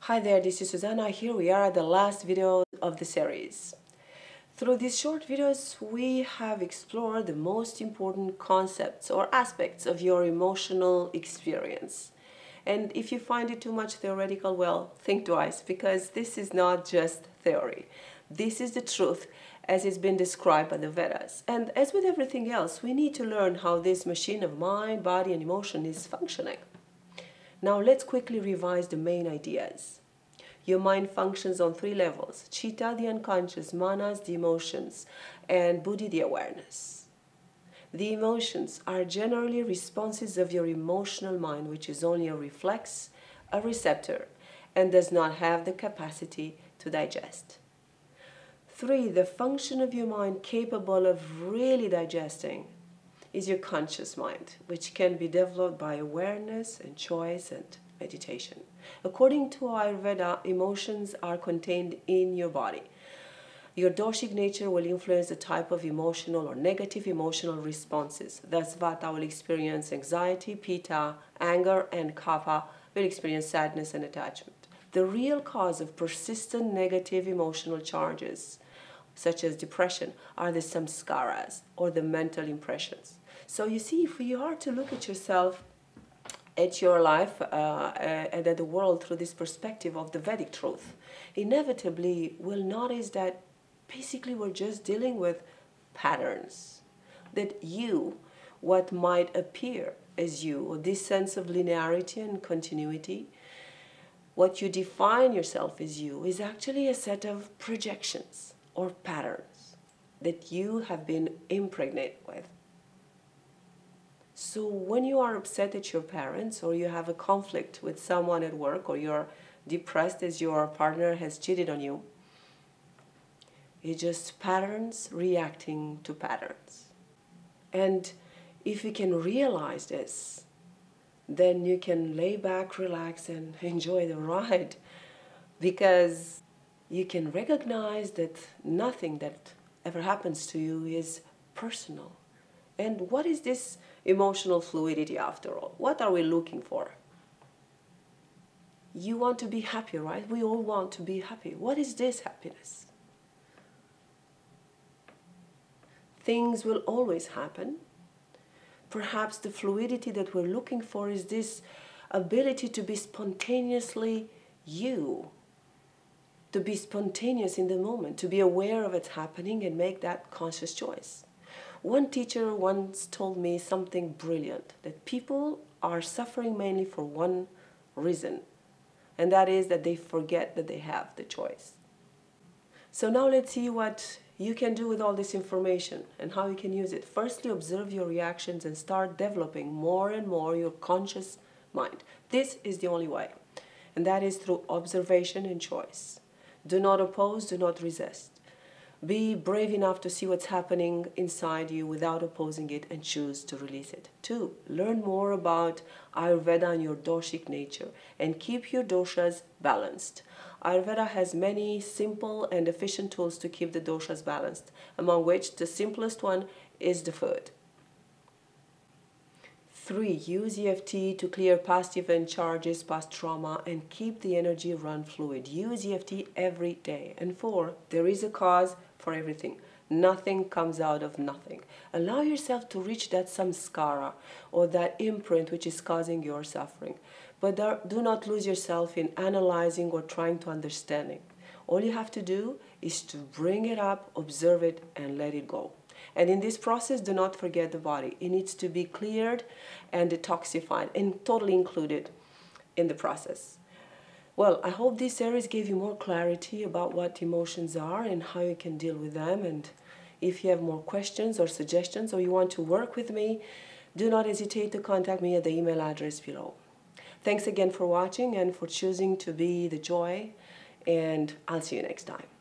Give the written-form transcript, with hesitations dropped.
Hi there, this is Susanna. Here we are at the last video of the series. Through these short videos, we have explored the most important concepts or aspects of your emotional experience. And if you find it too much theoretical, well, think twice, because this is not just theory. This is the truth as it's been described by the Vedas. And as with everything else, we need to learn how this machine of mind, body, and emotion is functioning. Now let's quickly revise the main ideas. Your mind functions on three levels: Chitta, the unconscious; Manas, the emotions; and Buddhi, the awareness. The emotions are generally responses of your emotional mind, which is only a reflex, a receptor, and does not have the capacity to digest. 3. The function of your mind capable of really digesting is your conscious mind, which can be developed by awareness and choice and meditation. According to Ayurveda, emotions are contained in your body. Your doshic nature will influence the type of emotional or negative emotional responses. Thus, Vata will experience anxiety, Pitta, anger, and Kapha will experience sadness and attachment. The real cause of persistent negative emotional charges, such as depression, are the samskaras, or the mental impressions. So you see, if you are to look at yourself, at your life, and at the world through this perspective of the Vedic truth, inevitably will notice that basically we're just dealing with patterns. That you, what might appear as you, or this sense of linearity and continuity, what you define yourself as you, is actually a set of projections or patterns that you have been impregnated with. So when you are upset at your parents, or you have a conflict with someone at work, or you're depressed as your partner has cheated on you, it's just patterns reacting to patterns. And if you can realize this, then you can lay back, relax, and enjoy the ride, because you can recognize that nothing that ever happens to you is personal. And what is this emotional fluidity after all? What are we looking for? You want to be happy, right? We all want to be happy. What is this happiness? Things will always happen. Perhaps the fluidity that we're looking for is this ability to be spontaneously you, to be spontaneous in the moment, to be aware of what's happening and make that conscious choice. One teacher once told me something brilliant, that people are suffering mainly for one reason, and that is that they forget that they have the choice. So now let's see what you can do with all this information and how you can use it. Firstly, observe your reactions and start developing more and more your conscious mind. This is the only way, and that is through observation and choice. Do not oppose, do not resist. Be brave enough to see what's happening inside you without opposing it, and choose to release it. 2. Learn more about Ayurveda and your doshic nature, and keep your doshas balanced. Ayurveda has many simple and efficient tools to keep the doshas balanced, among which the simplest one is the food. 3. Use EFT to clear past event charges, past trauma, and keep the energy run fluid. Use EFT every day. And 4. There is a cause for everything. Nothing comes out of nothing. Allow yourself to reach that samskara, or that imprint which is causing your suffering. But do not lose yourself in analyzing or trying to understand it. All you have to do is to bring it up, observe it, and let it go. And in this process, do not forget the body. It needs to be cleared and detoxified and totally included in the process. Well, I hope this series gave you more clarity about what emotions are and how you can deal with them. And if you have more questions or suggestions, or you want to work with me, do not hesitate to contact me at the email address below. Thanks again for watching and for choosing to be the joy, and I'll see you next time.